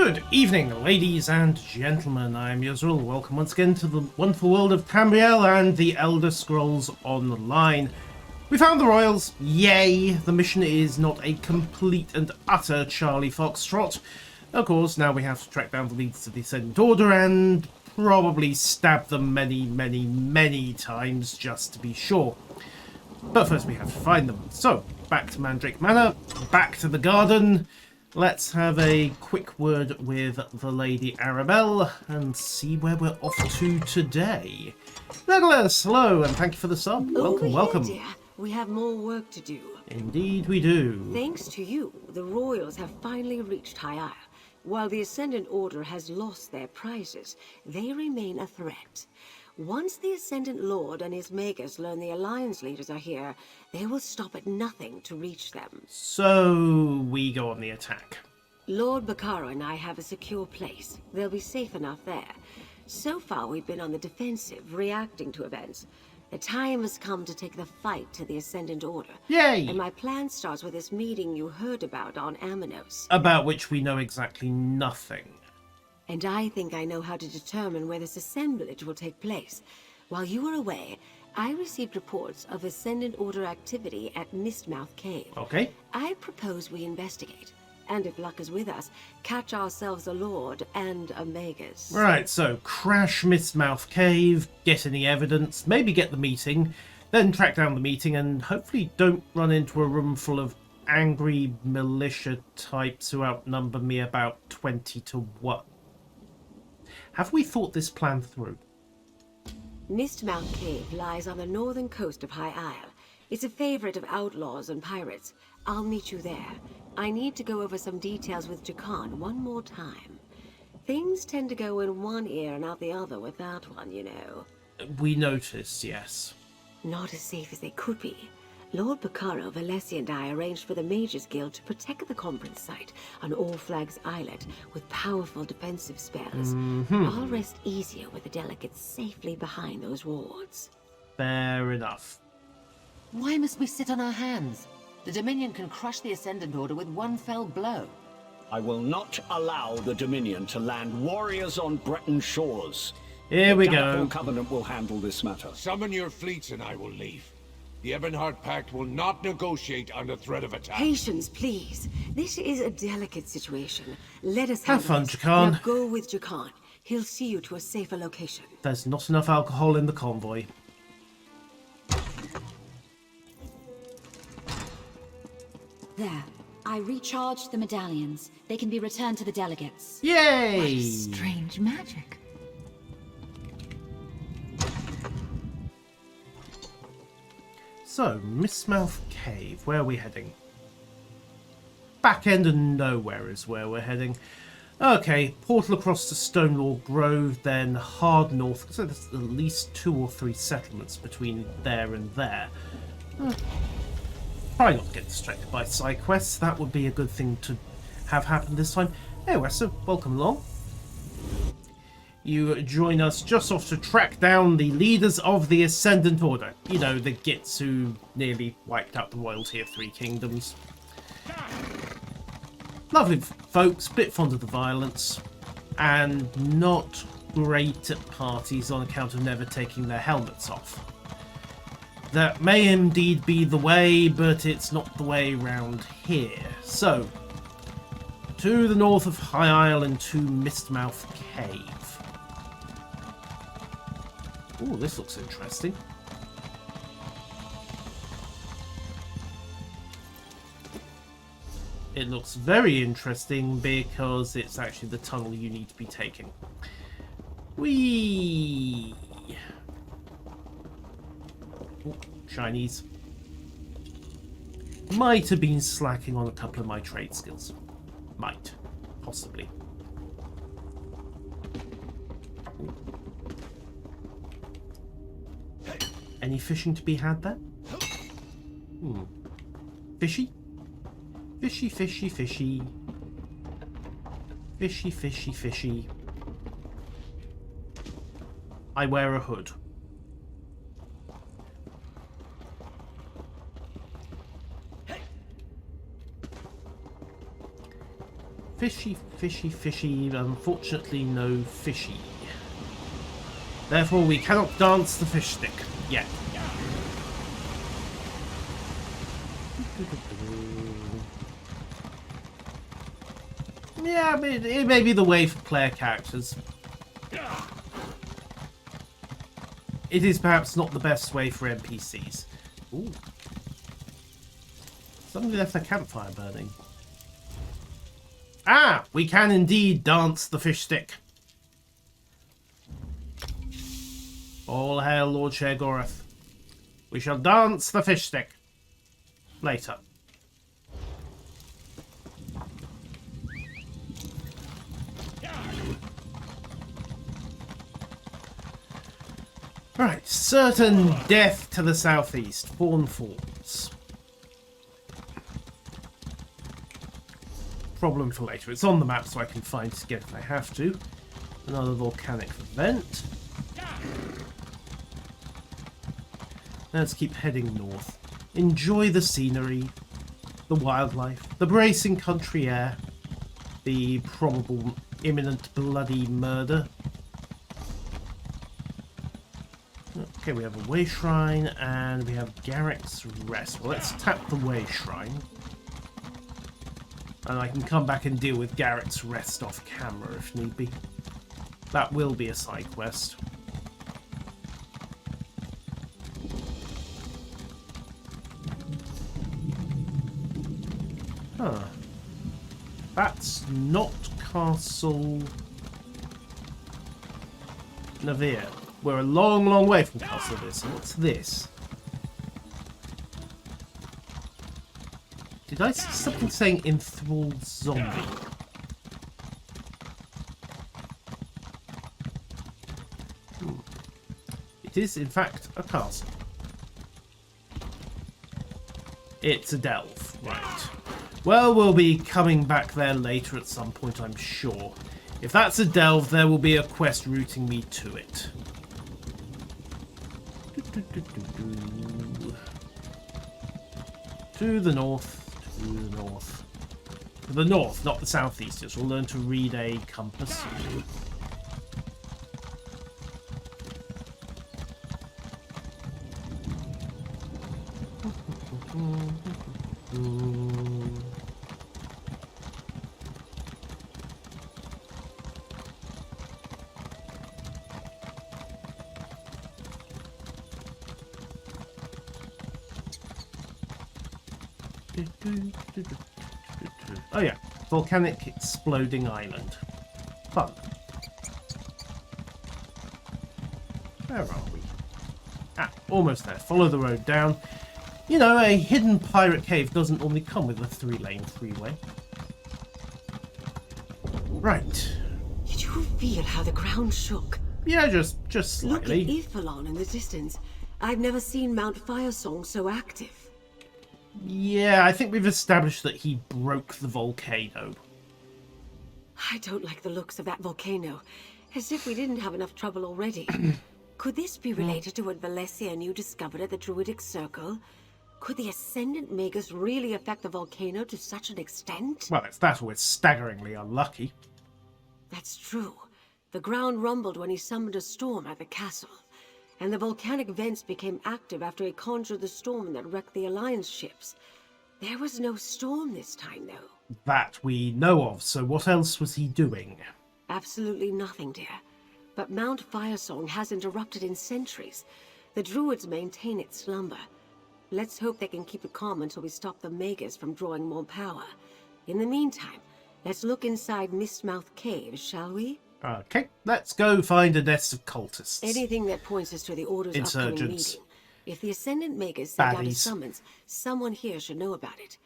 Good evening, ladies and gentlemen. I'm Yuzril. Welcome once again to the wonderful world of Tamriel and the Elder Scrolls Online. We found the Royals. Yay! The mission is not a complete and utter Charlie Foxtrot. Of course, now we have to track down the leaders of the Ascendant Order and probably stab them many times just to be sure. But first we have to find them. So, back to Mandrake Manor, back to the garden. Let's have a quick word with the Lady Arabelle and see where we're off to today. Legolas, hello, and thank you for the sub. Welcome. Dear. We have more work to do. Indeed we do. Thanks to you, the Royals have finally reached High Isle. While the Ascendant Order has lost their prizes, they remain a threat. Once the Ascendant Lord and his Magus learn the Alliance leaders are here, they will stop at nothing to reach them. So we go on the attack. Lord Bacaro and I have a secure place. They'll be safe enough there. So far we've been on the defensive, reacting to events. The time has come to take the fight to the Ascendant Order. Yay! And my plan starts with this meeting you heard about on Amanos. About which we know exactly nothing. And I think I know how to determine where this assemblage will take place. While you were away, I received reports of Ascendant Order activity at Mistmouth Cave. Okay. I propose we investigate. And if luck is with us, catch ourselves a Lord and a Magus. Right, so crash Mistmouth Cave, get any evidence, maybe get the meeting, then track down the meeting and hopefully don't run into a room full of angry militia types who outnumber me about 20 to 1. Have we thought this plan through? Mistmouth Cave lies on the northern coast of High Isle. It's a favorite of outlaws and pirates. I'll meet you there. I need to go over some details with Jakan one more time. Things tend to go in one ear and out the other with that one, you know. We noticed, yes. Not as safe as they could be. Lord Bacaro, Valessi and I arranged for the Mages Guild to protect the conference site on All Flags Islet with powerful defensive spells. I'll rest easier with the delegates safely behind those wards. Fair enough. Why must we sit on our hands? The Dominion can crush the Ascendant Order with one fell blow. I will not allow the Dominion to land warriors on Breton shores. Here we The go. Telephone Covenant will handle this matter. Summon your fleets and I will leave. The Ebonheart Pact will not negotiate under threat of attack. Patience, please. This is a delicate situation. Let us Have fun, this. Jakan. Now go with Jakan. He'll see you to a safer location. There's not enough alcohol in the convoy. There. I recharged the medallions. They can be returned to the delegates. Yay! Strange magic. So, Mistmouth Cave, where are we heading? Back end of nowhere is where we're heading. Okay, portal across to Stonelaw Grove, then hard north. So there's at least 2 or 3 settlements between there and there. Try not to get distracted by side quests. That would be a good thing to have happen this time. Anyway, so welcome along. You join us just off to track down the leaders of the Ascendant Order. You know, the Gits who nearly wiped out the royalty of 3 kingdoms. Lovely folks, bit fond of the violence, and not great at parties on account of never taking their helmets off. That may indeed be the way, but it's not the way round here. So, to the north of High Isle and to Mistmouth Cave. Oh, this looks interesting. It looks very interesting because it's actually the tunnel you need to be taking. Whee! Oh, Chinese. Might have been slacking on a couple of my trade skills. Might. Possibly. Any fishing to be had there? Fishy? Fishy, fishy, fishy. Fishy, fishy, fishy. I wear a hood. Fishy, fishy, fishy. Unfortunately, no fishy. Therefore, we cannot dance the fish stick yet. Yeah, but it may be the way for player characters. It is perhaps not the best way for NPCs. Ooh. Somebody left a campfire burning. Ah! We can indeed dance the fish stick. All hail Lord Sheogorath. We shall dance the fish stick. Later. Right, certain death to the southeast. Fawn Falls. Problem for later. It's on the map so I can find it again if I have to. Another volcanic vent. Let's keep heading north. Enjoy the scenery, the wildlife, the bracing country air, the probable imminent bloody murder. Okay, we have a way shrine and we have Garrick's Rest. Well, let's tap the way shrine. And I can come back and deal with Garrick's Rest off camera if need be. That will be a side quest. Huh. That's not Castle Navir. We're a long, long way from Castle Navir. What's this? Did I see something saying enthralled zombie? It is, in fact, a castle. It's a delve, right. Well, we'll be coming back there later at some point, I'm sure. If that's a delve, there will be a quest routing me to it. To the north, to the north. To the north, not the southeast. Just we'll learn to read a compass. Oh yeah, volcanic exploding island. Fun. Where are we? Ah, almost there. Follow the road down. You know, a hidden pirate cave doesn't normally come with a 3-lane freeway. Right. Did you feel how the ground shook? Yeah, just slightly. Look at Iphelon in the distance. I've never seen Mount Firesong so active. Yeah, I think we've established that he broke the volcano. I don't like the looks of that volcano. As if we didn't have enough trouble already. Could this be related to what Valencia and you discovered at the Druidic Circle? Could the Ascendant Magus really affect the volcano to such an extent? Well, it's that or it's staggeringly unlucky. That's true. The ground rumbled when he summoned a storm at the castle. And the volcanic vents became active after he conjured the storm that wrecked the Alliance ships. There was no storm this time, though. That we know of, so what else was he doing? Absolutely nothing, dear. But Mount Firesong hasn't erupted in centuries. The Druids maintain its slumber. Let's hope they can keep it calm until we stop the Magus from drawing more power. In the meantime, let's look inside Mistmouth Cave, shall we? Okay, let's go find a nest of cultists. Anything that points us to the Order's upcoming Insurgents. meeting. If the Ascendant Magus send out a Baddies. summons, someone here should know about it.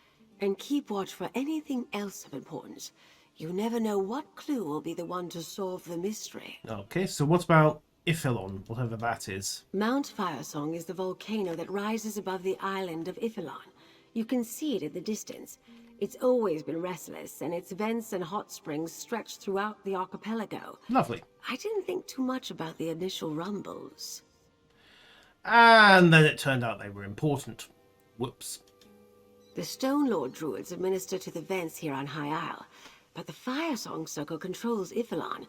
And keep watch for anything else of importance. You never know what clue will be the one to solve the mystery. Okay, so what about Iphelon, whatever that is? Mount Firesong is the volcano that rises above the island of Iphelon. You can see it in the distance. It's always been restless, and its vents and hot springs stretch throughout the archipelago. Lovely. I didn't think too much about the initial rumbles. And then it turned out they were important. Whoops. The Stone Lord Druids administer to the vents here on High Isle. but the Fire Song Circle controls Ifilon.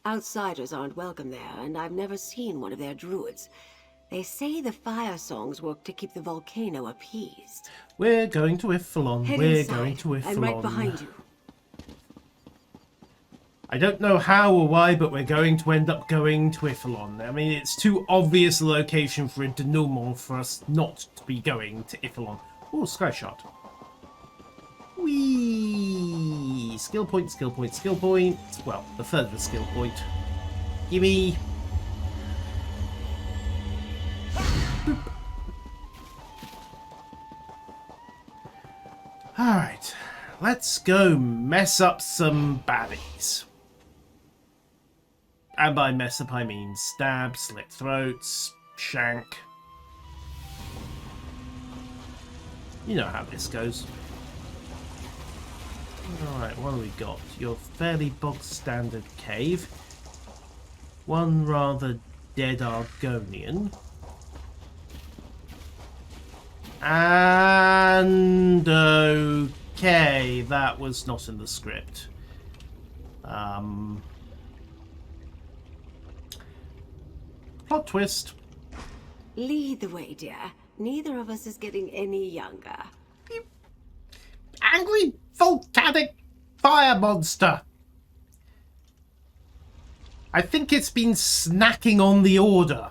Outsiders aren't welcome there, and I've never seen one of their druids. They say the fire songs work to keep the volcano appeased. We're going to Ifilon. Head We're inside. going to Ifilon. I'm right behind you. I don't know how or why, but we're going to end up going to Ifilon. I mean, it's too obvious a location for a denouement for us not to be going to Ifilon. Oh, Sky Shot. Whee! Skill point, skill point, skill point. Well, the further skill point. Gimme. Boop. Alright, let's go mess up some baddies. And by mess up I mean stab, slit throats, shank. You know how this goes. Alright, what do we got? Your fairly bog standard cave. One rather dead Argonian. And okay, that was not in the script. Plot twist. Lead the way, dear. Neither of us is getting any younger. Angry volcanic fire monster. I think it's been snacking on the order.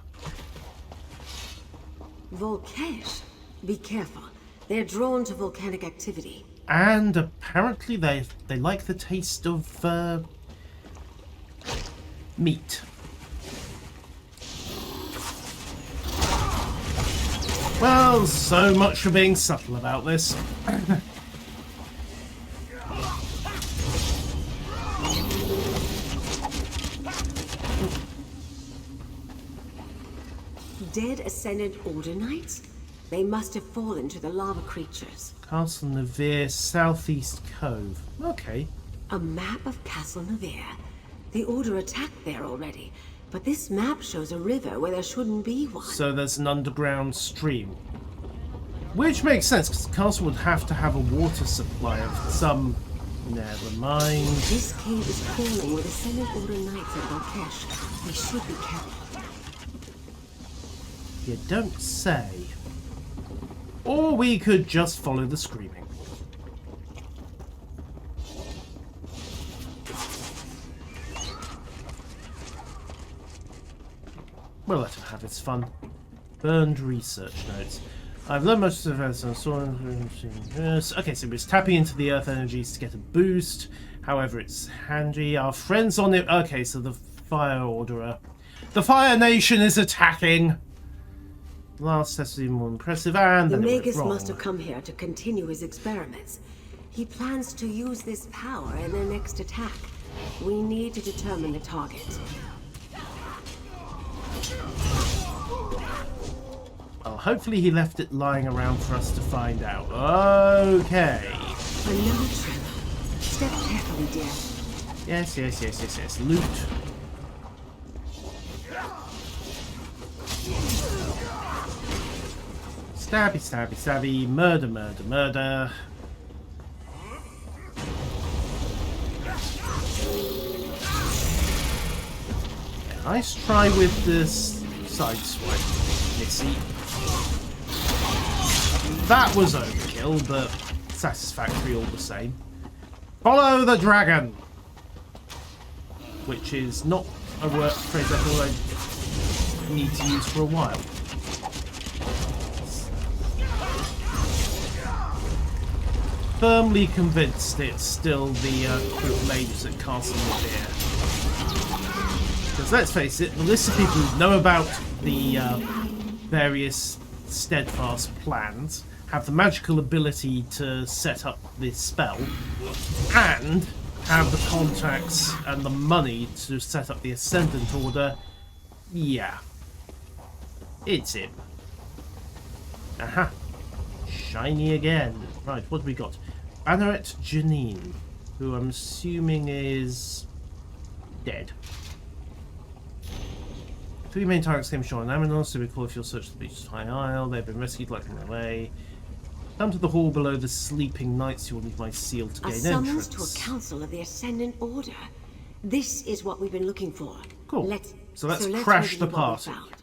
Volkesh? Be careful. They're drawn to volcanic activity. And apparently they like the taste of meat. Well, so much for being subtle about this. Dead Ascendant Order Knights? They must have fallen to the lava creatures. Castle Navir, Southeast Cove. Okay. A map of Castle Navir. The Order attacked there already, but this map shows a river where there shouldn't be one. So there's an underground stream. Which makes sense, because the castle would have to have a water supply of some... Never mind. This cave is crawling with Ascendant Order Knights at Volkesh. We should be careful. You don't say. Or we could just follow the screaming. We'll let him have his fun. Burned research notes. I've learned most of it. Okay, so it's tapping into the earth energies to get a boost. However, it's handy. Our friends on it. Okay, so the Fire Orderer. The Fire Nation is attacking. Last test was even more impressive, and The then it went Magus wrong. must have come here to continue his experiments. He plans to use this power in their next attack. We need to determine the target. Well, hopefully he left it lying around for us to find out. Okay. Another trip. Step carefully, dear. Yes. Loot. Stabby. Murder. Yeah, nice try with this side swipe, Missy. That was overkill, but satisfactory all the same. Follow the dragon! Which is not a word phrase I thought I'd need to use for a while. Firmly convinced it's still the Court Mages at Castle Navir. Because let's face it, the list of people who know about the various steadfast plans have the magical ability to set up this spell and have the contacts and the money to set up the Ascendant Order. Yeah. It's him. Aha. Shiny again. Right, what have we got? Banneret Janine, who I'm assuming is dead. 3 main targets came ashore on Aminos, so recall if you'll search the beaches of High Isle. They've been rescued like on their way. Come to the hall below the sleeping knights. You will need my seal to A gain summons entrance. to a council of the Ascendant Order. This is what we've been looking for. Cool. So let's let's crash review the what we party. found.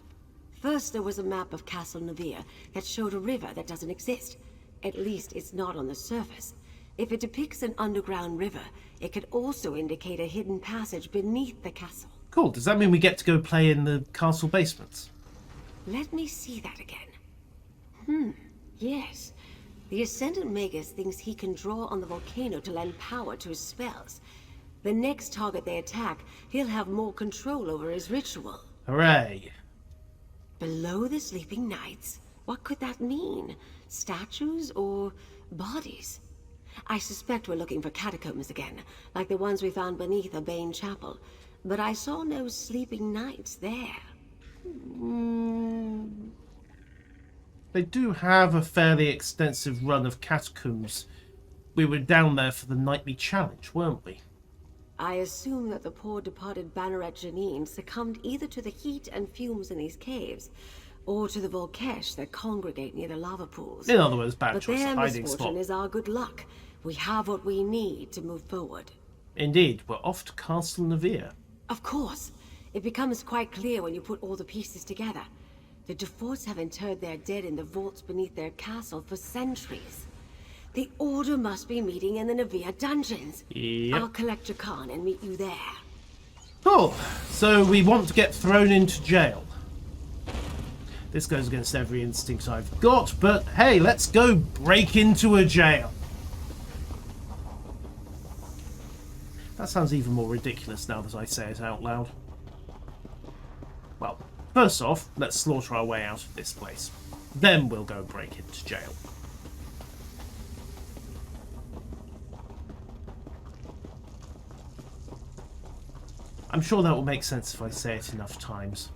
First, there was a map of Castle Navir that showed a river that doesn't exist. At least it's not on the surface. If it depicts an underground river, it could also indicate a hidden passage beneath the castle. Cool. Does that mean we get to go play in the castle basements? Let me see that again. Yes. The Ascendant Magus thinks he can draw on the volcano to lend power to his spells. The next target they attack, he'll have more control over his ritual. Hooray. Below the sleeping knights? What could that mean? Statues or bodies? I suspect we're looking for catacombs again, like the ones we found beneath a Bane chapel. But I saw no sleeping knights there. They do have a fairly extensive run of catacombs. We were down there for the nightly challenge, weren't we? I assume that the poor departed Banneret Janine succumbed either to the heat and fumes in these caves, or to the Volkesh that congregate near the lava pools. In other words, bad But choice their of hiding misfortune spot. is our good luck. We have what we need to move forward. Indeed, we're off to Castle Navir. Of course. It becomes quite clear when you put all the pieces together. The Deforts have interred their dead in the vaults beneath their castle for centuries. The Order must be meeting in the Navir dungeons. Yep. I'll collect your Khan and meet you there. Cool. So we want to get thrown into jail. This goes against every instinct I've got, but hey, let's go break into a jail. That sounds even more ridiculous now that I say it out loud. Well, first off, let's slaughter our way out of this place. Then we'll go break into jail. I'm sure that will make sense if I say it enough times.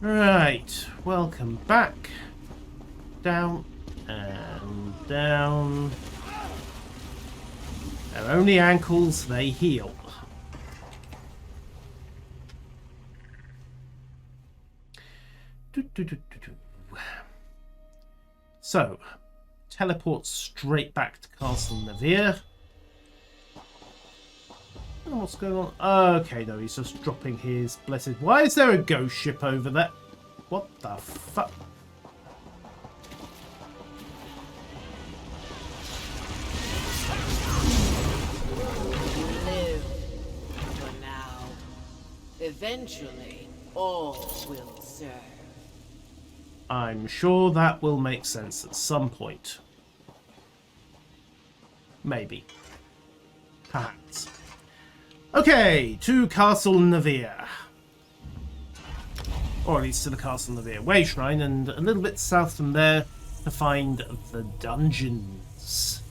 Right, welcome back. Down and down. They're only ankles, they heal. So, teleport straight back to Castle Navir. Oh, what's going on? Okay, no, he's just dropping his blessed... Why is there a ghost ship over there? What the fuck? Live for now. Eventually, all will serve. I'm sure that will make sense at some point. Maybe. Perhaps. Okay, to Castle Navir. Or at least to the Castle Navir Way Shrine, and a little bit south from there to find the dungeons.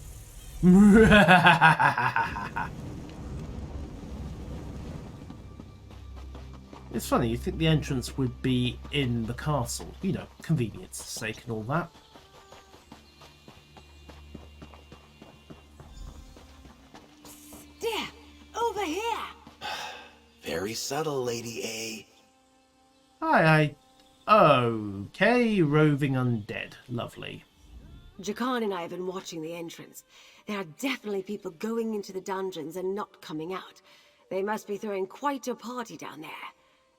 It's funny, you think the entrance would be in the castle. You know, convenience sake and all that. There! Over here! Very subtle, Lady A. Hi. Okay, roving undead. Lovely. Jakan and I have been watching the entrance. There are definitely people going into the dungeons and not coming out. They must be throwing quite a party down there.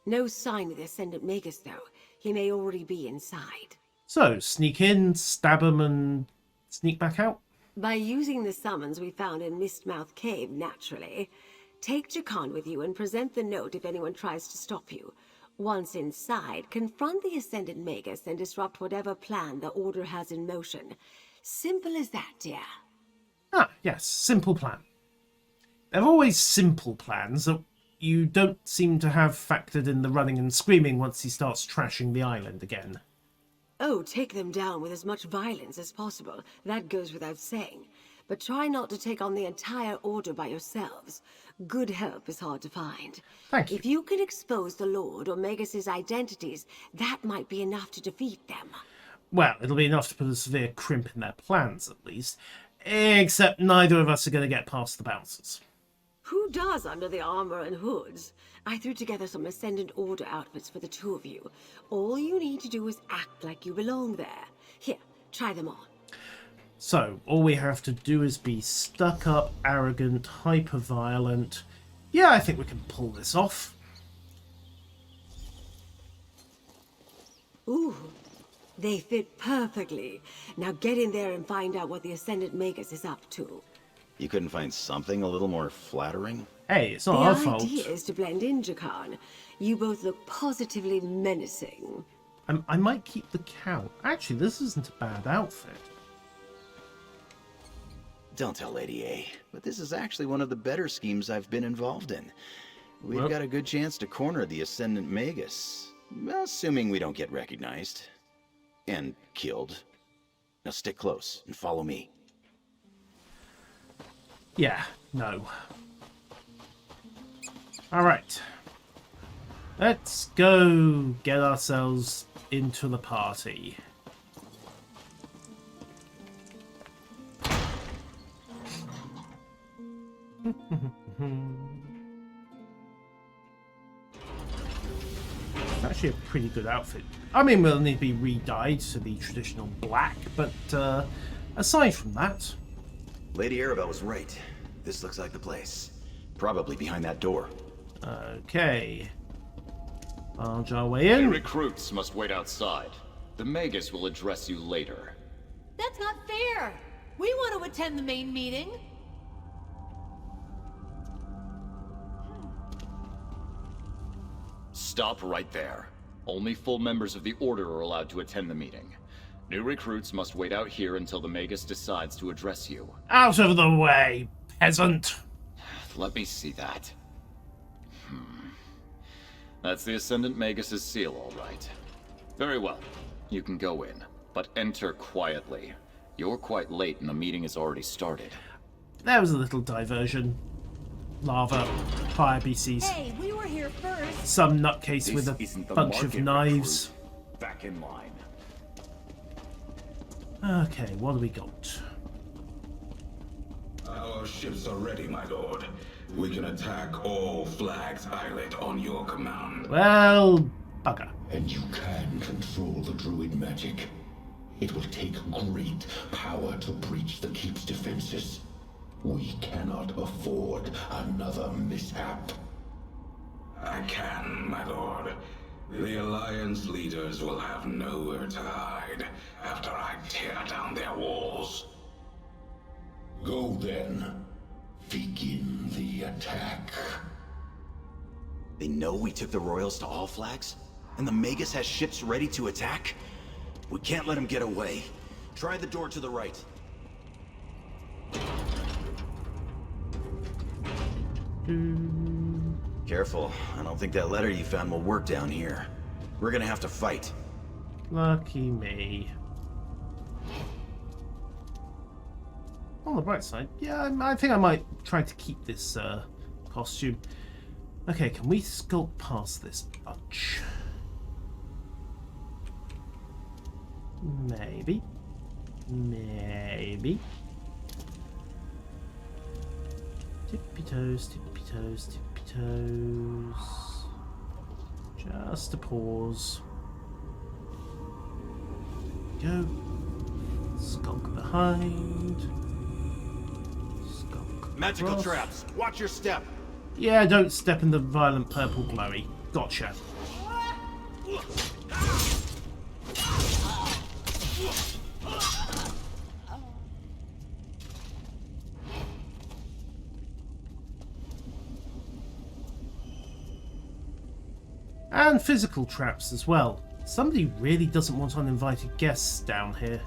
No sign of the Ascendant Magus, though. He may already be inside. So, sneak in, stab him, and sneak back out? By using the summons we found in Mistmouth Cave, naturally. Take Jakan with you and present the note if anyone tries to stop you. Once inside, confront the Ascendant Magus and disrupt whatever plan the Order has in motion. Simple as that, dear. Ah, yes, simple plan. They're always simple plans that you don't seem to have factored in the running and screaming once he starts trashing the island again. Oh, take them down with as much violence as possible. That goes without saying. But try not to take on the entire Order by yourselves. Good help is hard to find. Thank you. If you can expose the Lord or Magus's identities, that might be enough to defeat them. Well, it'll be enough to put a severe crimp in their plans, at least. Except neither of us are going to get past the bouncers. Who does under the armor and hoods? I threw together some Ascendant Order outfits for the two of you. All you need to do is act like you belong there. Here, try them on. So, all we have to do is be stuck up, arrogant, hyper-violent. Yeah, I think we can pull this off. Ooh, they fit perfectly. Now get in there and find out what the Ascendant Magus is up to. You couldn't find something a little more flattering? Hey, it's not our The fault. idea is to blend in, Jakan. You both look positively menacing. I might keep the cow. Actually, this isn't a bad outfit. Don't tell Lady A, but this is actually one of the better schemes I've been involved in. We've Well, got a good chance to corner the Ascendant Magus. Assuming we don't get recognized. And killed. Now stick close and follow me. yeah, no. Alright. Let's go get ourselves into the party. Actually a pretty good outfit. I mean, we'll need to be re-dyed to the traditional black, but aside from that... Lady Arabelle was right. This looks like the place. Probably behind that door. Okay. Barge our way The in. recruits must wait outside. The Magus will address you later. That's not fair! We want to attend the main meeting! Stop right there. Only full members of the Order are allowed to attend the meeting. New recruits must wait out here until the Magus decides to address you. Out of the way, peasant. Let me see that. That's the Ascendant Magus's seal, all right. Very well. You can go in, but enter quietly. You're quite late and the meeting has already started. There was a little diversion. Lava, fire beasties, Hey, we were here first! some nutcase with a isn't the bunch of market, knives. recruit. Back in line. Okay, what do we got? Our ships are ready, my lord. We can attack all Flags Islet on your command. Well, bugger. And you can control the druid magic. It will take great power to breach the keep's defenses. We cannot afford another mishap. I can, my lord. The Alliance leaders will have nowhere to hide after I tear down their walls. Go then. Begin the attack. They know we took the Royals to All Flags? And the Magus has ships ready to attack? We can't let them get away. Try the door to the right. Careful. I don't think that letter you found will work down here. We're gonna have to fight. Lucky me. On the bright side, yeah, I think I might try to keep this costume. Okay, can we skulk past this bunch? Maybe. Maybe. Tippy toes, tippy toes, tippy toes. Just a pause. Go. Skulk behind. Skulk Magical across. traps. Watch your step. Yeah, don't step in the violent purple glowy. Gotcha. And physical traps as well. Somebody really doesn't want uninvited guests down here.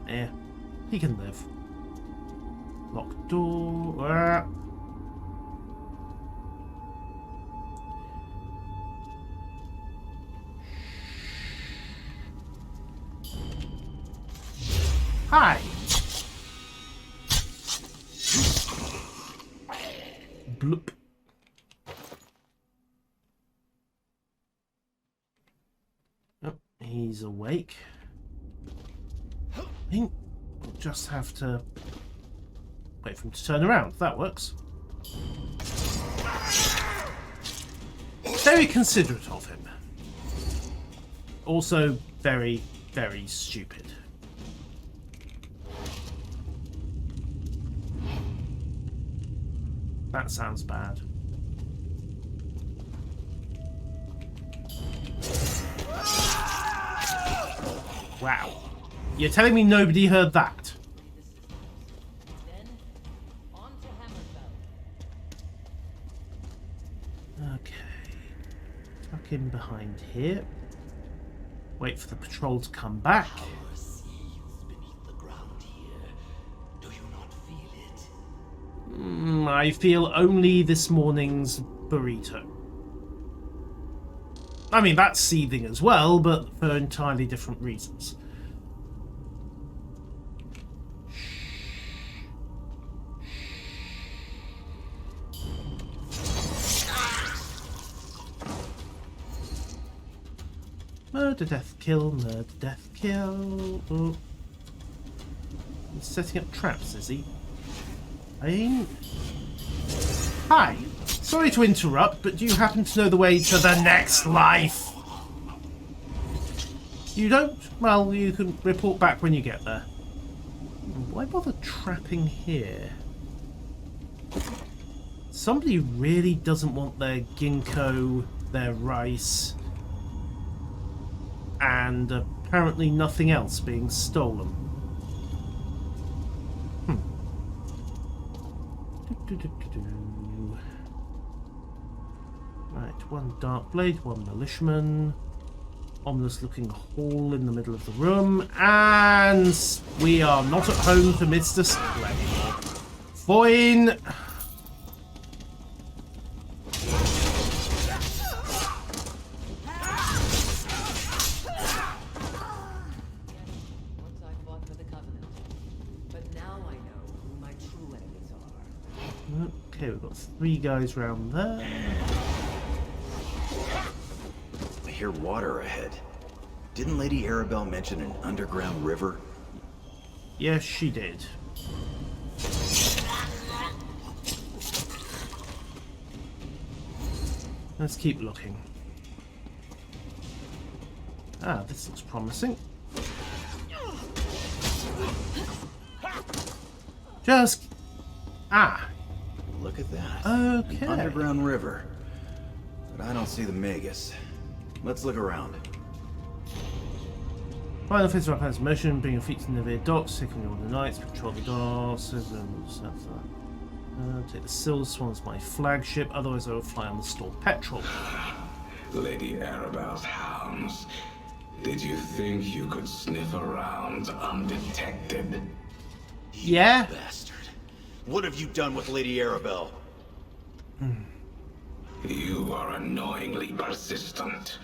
Yeah, he can live. Locked door. Ah. Hi. Bloop. Oh, he's awake. I think we'll just have to wait for him to turn around. That works. Very considerate of him. Also very, very stupid. That sounds bad. Wow. You're telling me nobody heard that? Okay. Tuck in behind here. Wait for the patrol to come back. I feel only this morning's burrito. I mean, that's seething as well, but for entirely different reasons. Murder, death, kill, murder, death, kill. Oh. He's setting up traps, is he? Hi. Sorry to interrupt, but do you happen to know the way to the next life? You don't? Well, you can report back when you get there. Why bother trapping here? Somebody really doesn't want their ginkgo, their rice, and apparently nothing else being stolen. Right, one dark blade, one militiaman, ominous looking hall in the middle of the room, and we are not at home for Mr. Skull anymore. Fine. Okay, we've got 3 guys round there. I hear water ahead. Didn't Lady Arabelle mention an underground river? Yes, she did. Let's keep looking. Ah, this looks promising. Just... Ah. Look at that. Okay. An underground river. But I don't see the Magus. Let's look around. Find the face of our planet's motion, bring your feet to the near docks, taking all the nights, patrol the docks, take the Silver Swan's my flagship, otherwise I will fly on the stored petrol. Lady Arabelle's hounds. Did you think you could sniff around undetected? Yeah? Bastard. What have you done with Lady Arabelle? You are annoyingly persistent.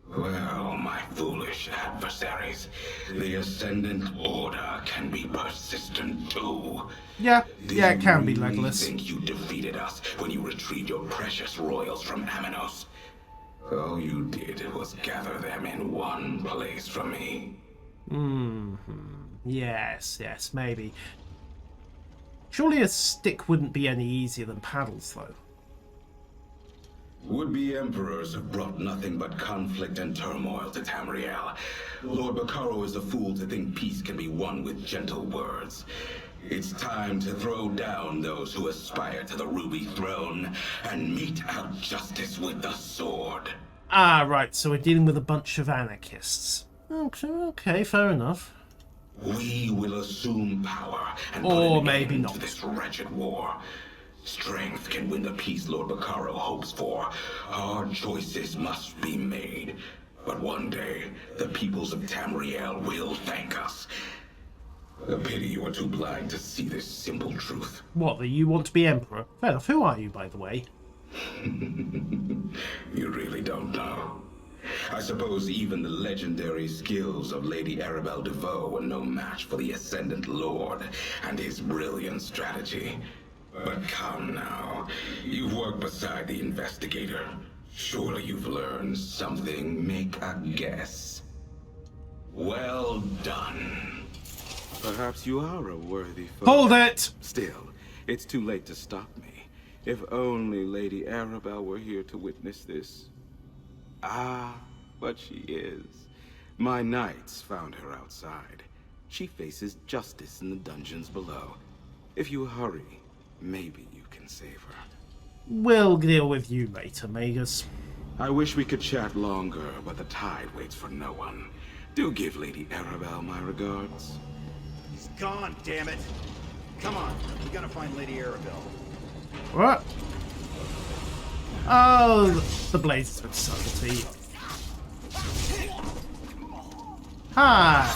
Well, my foolish adversaries, the Ascendant Order can be persistent too. Yeah, Do yeah, it can be, you really Legolas. think you defeated us when you retrieved your precious royals from Aminos? All you did was gather them in one place from me. Yes, yes, maybe. Surely a stick wouldn't be any easier than paddles, though. Would-be emperors have brought nothing but conflict and turmoil to Tamriel. Lord Bacaro is a fool to think peace can be won with gentle words. It's time to throw down those who aspire to the Ruby Throne and mete out justice with the sword. Ah, right, so we're dealing with a bunch of anarchists. Okay, fair enough. We will assume power and Or put an maybe end not. to this wretched war. Strength can win the peace Lord Bacaro hopes for. Hard choices must be made. But one day, the peoples of Tamriel will thank us. A pity you are too blind to see this simple truth. What, that you want to be emperor? Fair enough, who are you, by the way? You really don't know. I suppose even the legendary skills of Lady Arabelle DeVoe were no match for the Ascendant Lord and his brilliant strategy. But come now, you've worked beside the investigator. Surely you've learned something. Make a guess. Well done. Perhaps you are a worthy foe. Hold it! Still, it's too late to stop me. If only Lady Arabelle were here to witness this. Ah, but she is. My knights found her outside. She faces justice in the dungeons below. If you hurry, maybe you can save her. We'll deal with you later, Magus. I wish we could chat longer, but the tide waits for no one. Do give Lady Arabelle my regards. He's gone, damn it! Come on, we gotta find Lady Arabelle. What? Oh, the blades with subtlety. Hi!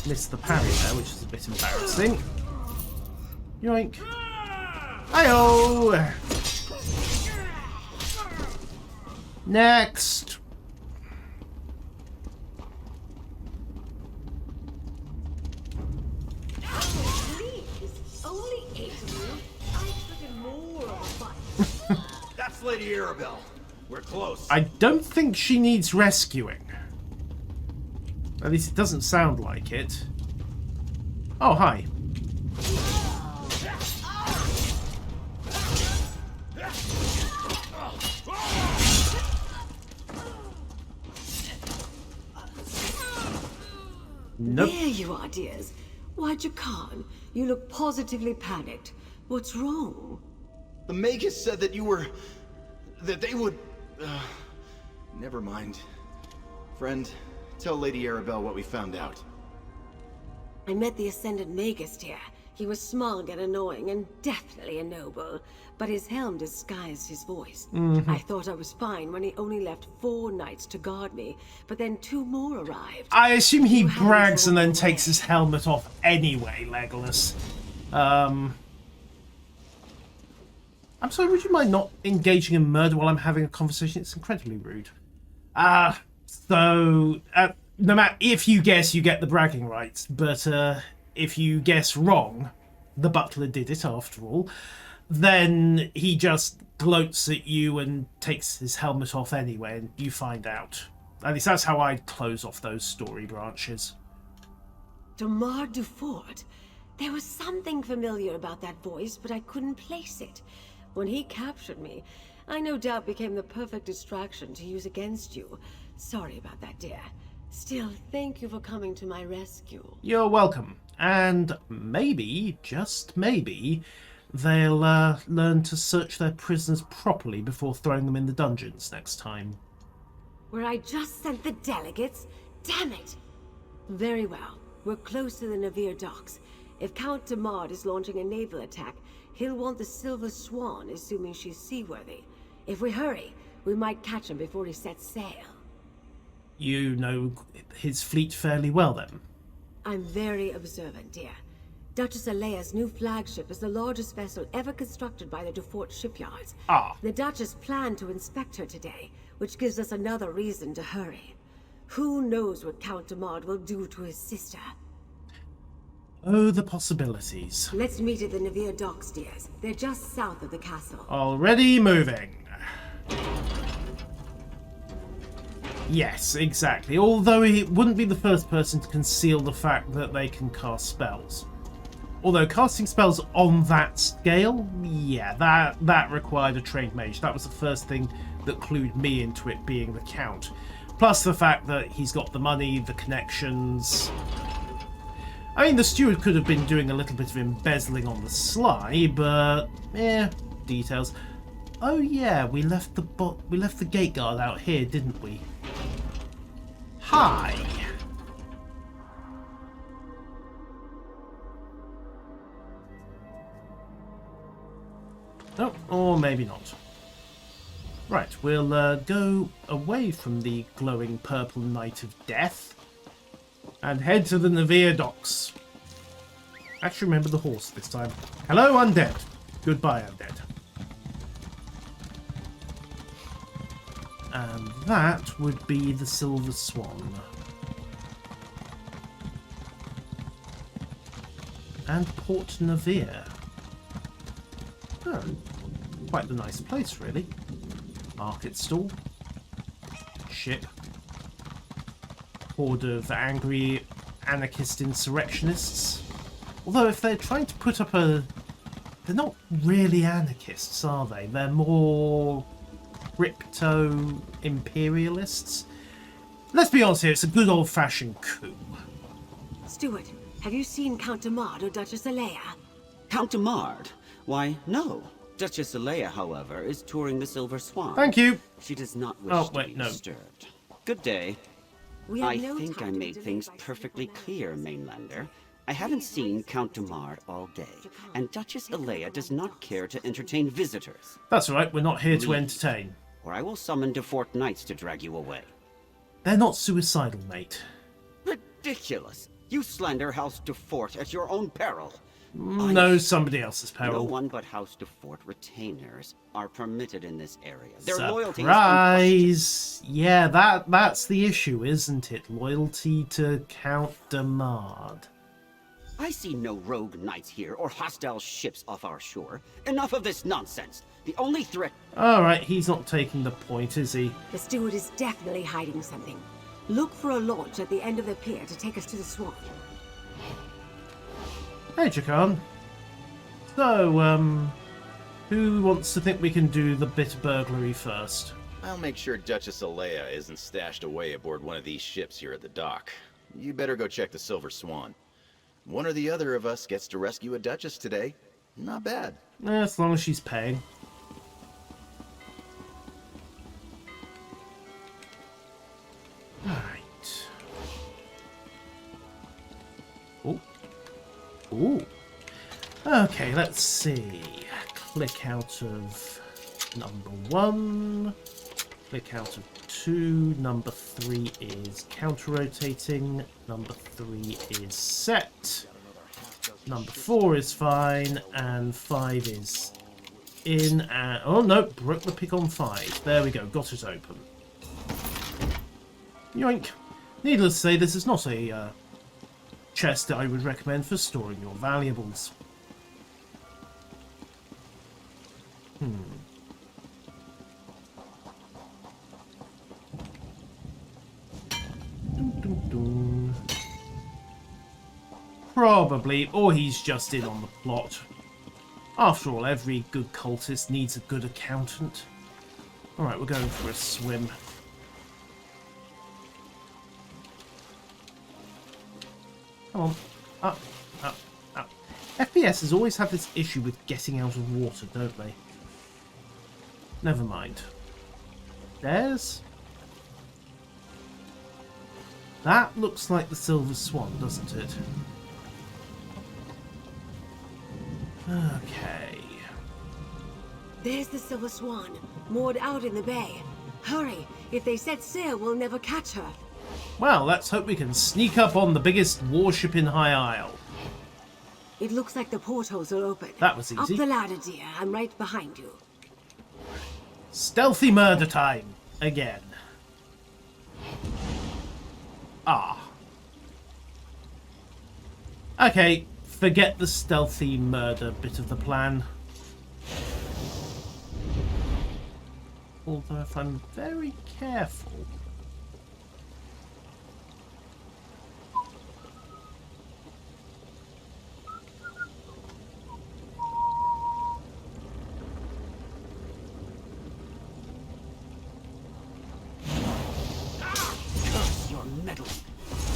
Missed the parry there, which is a bit embarrassing. Yoink. Hi-oh! Next! That's Lady Arabelle. We're close. I don't think she needs rescuing. At least it doesn't sound like it. Oh, hi. Nope. There you are, dears. Why, Jakan, you look positively panicked. What's wrong? The Magus said that you were... that they would... Never mind. Friend, tell Lady Arabelle what we found out. I met the Ascendant Magus here. He was smug and annoying and definitely a noble, but his helm disguised his voice. I thought I was fine when he only left 4 knights to guard me, but then 2 more arrived. I assume he brags and then takes his helmet off anyway, Legolas. I'm sorry, would you mind not engaging in murder while I'm having a conversation? It's incredibly rude. No matter if you guess, you get the bragging rights, but if you guess wrong, the butler did it after all, then he just gloats at you and takes his helmet off anyway, and you find out. At least that's how I'd close off those story branches. Damar Dufort. There was something familiar about that voice, but I couldn't place it. When he captured me, I no doubt became the perfect distraction to use against you. Sorry about that, dear. Still, thank you for coming to my rescue. You're welcome. And maybe, just maybe, they'll learn to search their prisoners properly before throwing them in the dungeons next time. Where I just sent the delegates? Damn it! Very well. We're close to the Navir docks. If Count Damar is launching a naval attack, he'll want the Silver Swan, assuming she's seaworthy. If we hurry, we might catch him before he sets sail. You know his fleet fairly well, then? I'm very observant, dear. Duchess Alea's new flagship is the largest vessel ever constructed by the Dufort shipyards. The Duchess planned to inspect her today, which gives us another reason to hurry. Who knows what Count Damar will do to his sister? Oh, the possibilities. Let's meet at the Navir docks, dears. They're just south of the castle. Already moving. Yes, exactly. Although he wouldn't be the first person to conceal the fact that they can cast spells. Although casting spells on that scale, yeah, that required a trained mage. That was the first thing that clued me into it being the Count. Plus the fact that he's got the money, the connections. I mean, the steward could have been doing a little bit of embezzling on the sly, but details. Oh yeah, we left the gate guard out here, didn't we? Hi. Oh, or maybe not. Right, we'll go away from the glowing purple Knight of Death and head to the Navir docks. Actually, remember the horse this time. Hello, undead. Goodbye, undead. And that would be the Silver Swan. And Port Navir. Oh, quite the nice place, really. Market stall. Ship. Horde of angry anarchist insurrectionists. Although if they're trying to put up a... They're not really anarchists, are they? They're more crypto-imperialists. Let's be honest here, it's a good old-fashioned coup. Steward, have you seen Count Demard or Duchess Alea? Count Demard? Why, no. Duchess Alea, however, is touring the Silver Swan. Thank you. She does not wish to be no. disturbed. Good day. I think I made things perfectly clear, Mainlander. I haven't seen Count Demard all day, and Duchess Alea does not care to entertain visitors. That's right, we're not here to entertain. Or I will summon DeFort Knights to drag you away. They're not suicidal, mate. Ridiculous! You slander House DeFort at your own peril. No, somebody else's peril. No one but House DeFort retainers are permitted in this area. Their loyalty is Surprise! Yeah, that's the issue, isn't it? Loyalty to Count Demard. I see no rogue knights here or hostile ships off our shore. Enough of this nonsense. The only threat... Alright, he's not taking the point, is he? The steward is definitely hiding something. Look for a launch at the end of the pier to take us to the Swan. Hey, Jakan. So, who wants to think we can do the bit of burglary first? I'll make sure Duchess Alea isn't stashed away aboard one of these ships here at the dock. You better go check the Silver Swan. One or the other of us gets to rescue a Duchess today. Not bad. As long as she's paying. Right. Oh. Ooh. Okay, let's see. Click out of number 1. Click out of 2. Number 3 is counter-rotating. Number 3 is set. Number 4 is fine. And 5 is in. And oh no, broke the pick on 5. There we go, got it open. Yoink. Needless to say, this is not a chest that I would recommend for storing your valuables. Probably, or he's just in on the plot. After all, every good cultist needs a good accountant. Alright, we're going for a swim. Come on. Up, up, up. FPSs always have this issue with getting out of water, don't they? Never mind. There's... That looks like the Silver Swan, doesn't it? Okay. There's the Silver Swan, moored out in the bay. Hurry! If they set sail, we'll never catch her. Well, let's hope we can sneak up on the biggest warship in High Isle. It looks like the portholes are open. That was easy. Up the ladder, dear. I'm right behind you. Stealthy murder time. Again. Ah. Okay, forget the stealthy murder bit of the plan. Although if I'm very careful...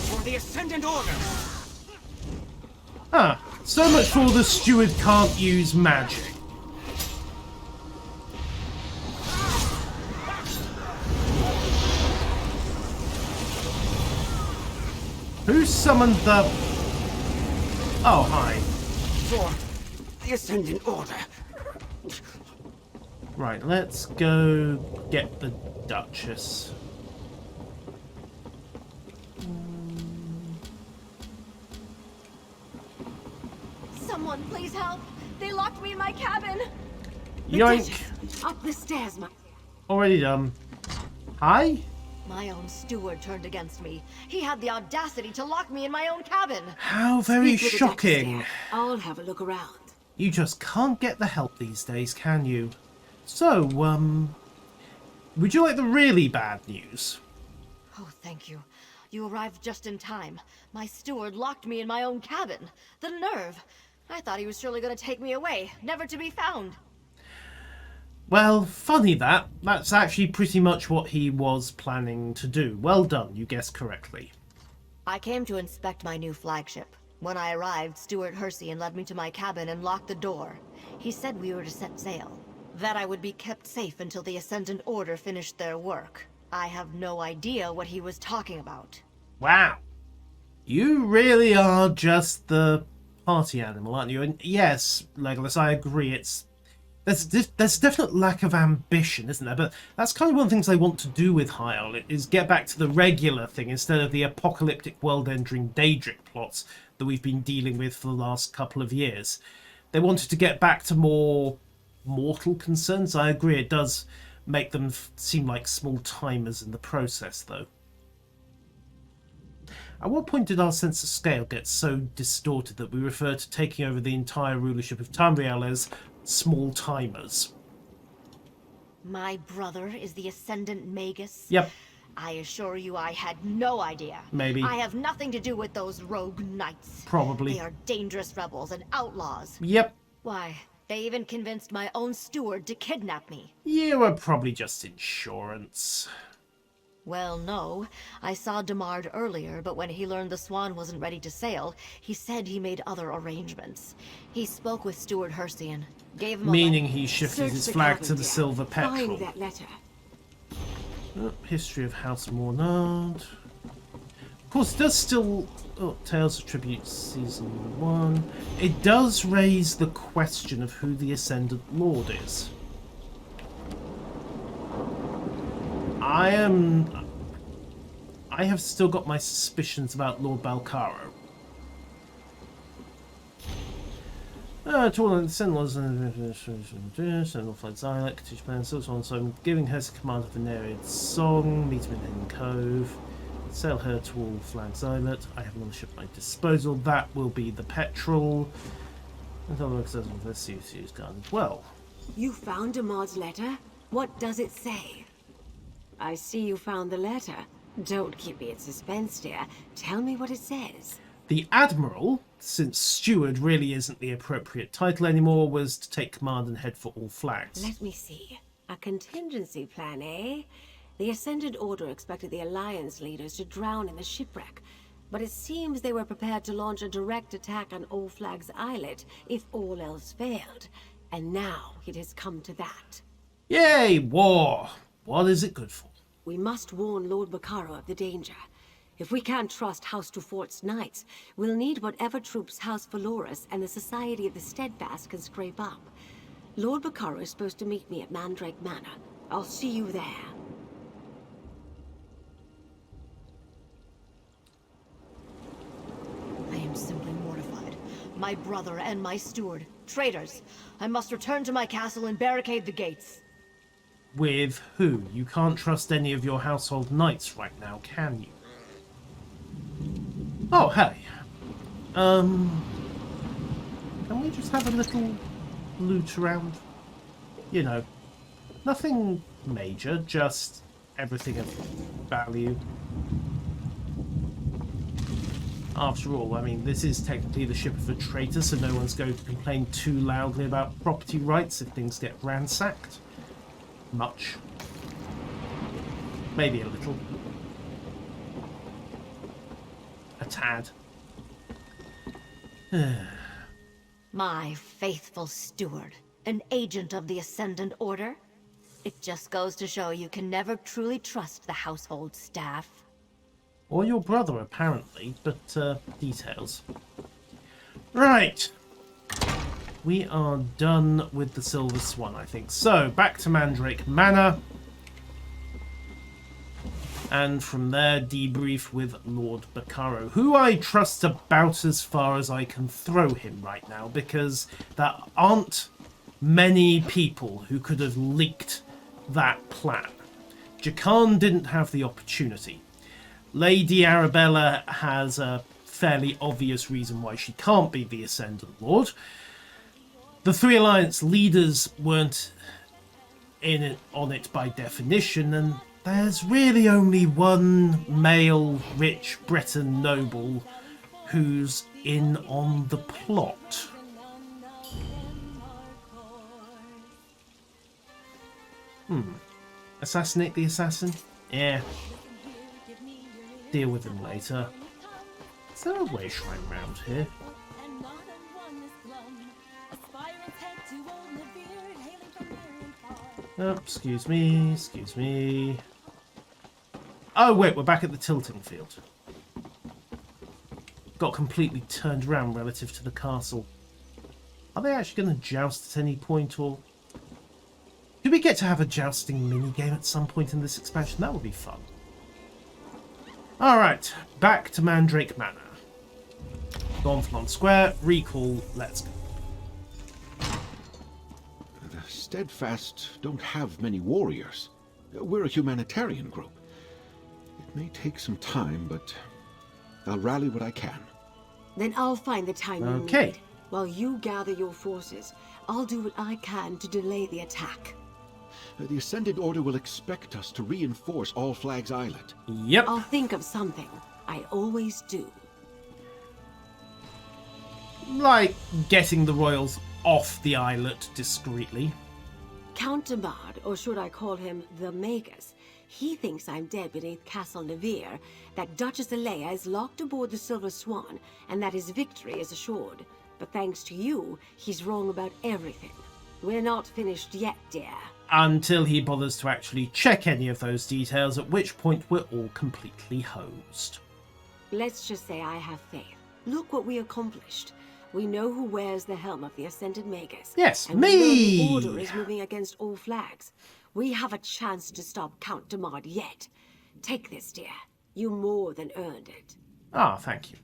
For the Ascendant Order! Ah, so much for the steward can't use magic. Who summoned the... Oh, hi. For the Ascendant Order. Right, let's go get the Duchess. Someone, please help! They locked me in my cabin! Yoink! Up the stairs, my... Already done. Hi? My own steward turned against me. He had the audacity to lock me in my own cabin. How very Speak with the shocking. Duchess there. I'll have a look around. You just can't get the help these days, can you? So, would you like the really bad news? Oh, thank you. You arrived just in time. My steward locked me in my own cabin. The nerve! I thought he was surely going to take me away, never to be found. Well, funny that. That's actually pretty much what he was planning to do. Well done, you guessed correctly. I came to inspect my new flagship. When I arrived, Steward Hercian led me to my cabin and locked the door. He said we were to set sail. That I would be kept safe until the Ascendant Order finished their work. I have no idea what he was talking about. Wow. You really are just the party animal, aren't you? And yes, Legolas, I agree, there's definite lack of ambition, isn't there? But that's kind of one of the things they want to do with High Isle, is get back to the regular thing instead of the apocalyptic world-ending Daedric plots that we've been dealing with for the last couple of years. They wanted to get back to more mortal concerns. I agree, it does make them seem like small timers in the process, though. At what point did our sense of scale get so distorted that we refer to taking over the entire rulership of Tamriel as small timers? My brother is the Ascendant Magus? Yep. I assure you I had no idea. Maybe. I have nothing to do with those rogue knights. Probably. They are dangerous rebels and outlaws. Yep. Why, they even convinced my own steward to kidnap me. You were probably just insurance. Well, no. I saw Demard earlier, but when he learned the Swan wasn't ready to sail, he said he made other arrangements. He spoke with Steward Hercian, gave him Meaning he shifted his flag to the Silver Petrel. Find that letter. History of House Mornard. Of course, it does still... Oh, Tales of Tribute Season 1. It does raise the question of who the Ascendant Lord is. I have still got my suspicions about Lord Balcaro. Tournament Sentinels and Sentinel Flags Islet, teach plans, so on. So I'm giving her command of the Nereid Song, meet him in Hidden Cove, sail her to all Flags Islet. I have another ship at my disposal. That will be the Petrel. And I'll access with the CC's gun. Well. You found Demard's letter? What does it say? I see you found the letter. Don't keep me in suspense, dear. Tell me what it says. The Admiral, since Steward really isn't the appropriate title anymore, was to take command and head for all flags. Let me see. A contingency plan, eh? The Ascendant Order expected the Alliance leaders to drown in the shipwreck, but it seems they were prepared to launch a direct attack on All Flags Islet if all else failed. And now it has come to that. Yay, war! What is it good for? We must warn Lord Bacaro of the danger. If we can't trust House Dufort's knights, we'll need whatever troops House Valoris and the Society of the Steadfast can scrape up. Lord Bacaro is supposed to meet me at Mandrake Manor. I'll see you there. I am simply mortified. My brother and my steward, traitors. I must return to my castle and barricade the gates. With who? You can't trust any of your household knights right now, can you? Oh, hey. Can we just have a little loot around? You know, nothing major, just everything of value. After all, I mean, this is technically the ship of a traitor, so no one's going to complain too loudly about property rights if things get ransacked. Much. Maybe a little. A tad. My faithful steward, an agent of the Ascendant Order. It just goes to show you can never truly trust the household staff. Or your brother, apparently, but details. Right. We are done with the Silver Swan, I think. So, back to Mandrake Manor. And from there, debrief with Lord Bacaro, who I trust about as far as I can throw him right now, because there aren't many people who could have leaked that plan. Jakan didn't have the opportunity. Lady Arabella has a fairly obvious reason why she can't be the Ascendant Lord. The Three Alliance leaders weren't on it by definition, and there's really only one male rich Breton noble who's in on the plot. Assassinate the assassin? Yeah. Deal with him later. Is there a way shrine round here? Oh, excuse me, excuse me. Oh wait, we're back at the tilting field. Got completely turned around relative to the castle. Are they actually going to joust at any point, or... do we get to have a jousting minigame at some point in this expansion? That would be fun. Alright, back to Mandrake Manor. Gonflon Square, recall, let's go. The Steadfast don't have many warriors. We're a humanitarian group. It may take some time, but I'll rally what I can. Then I'll find the time you need. While you gather your forces, I'll do what I can to delay the attack. The Ascendant Order will expect us to reinforce All Flags Island. Yep. I'll think of something. I always do. Like getting the royals off the islet discreetly. Count de Mard, or should I call him the Magus, he thinks I'm dead beneath Castle Nevere, that Duchess Alea is locked aboard the Silver Swan, and that his victory is assured. But thanks to you, he's wrong about everything. We're not finished yet, dear. Until he bothers to actually check any of those details, at which point we're all completely hosed. Let's just say I have faith. Look what we accomplished. We know who wears the helm of the Ascendant Magus. Yes, and me! We know the Order is moving against all flags. We have a chance to stop Count de Mard yet. Take this, dear. You more than earned it. Ah, thank you.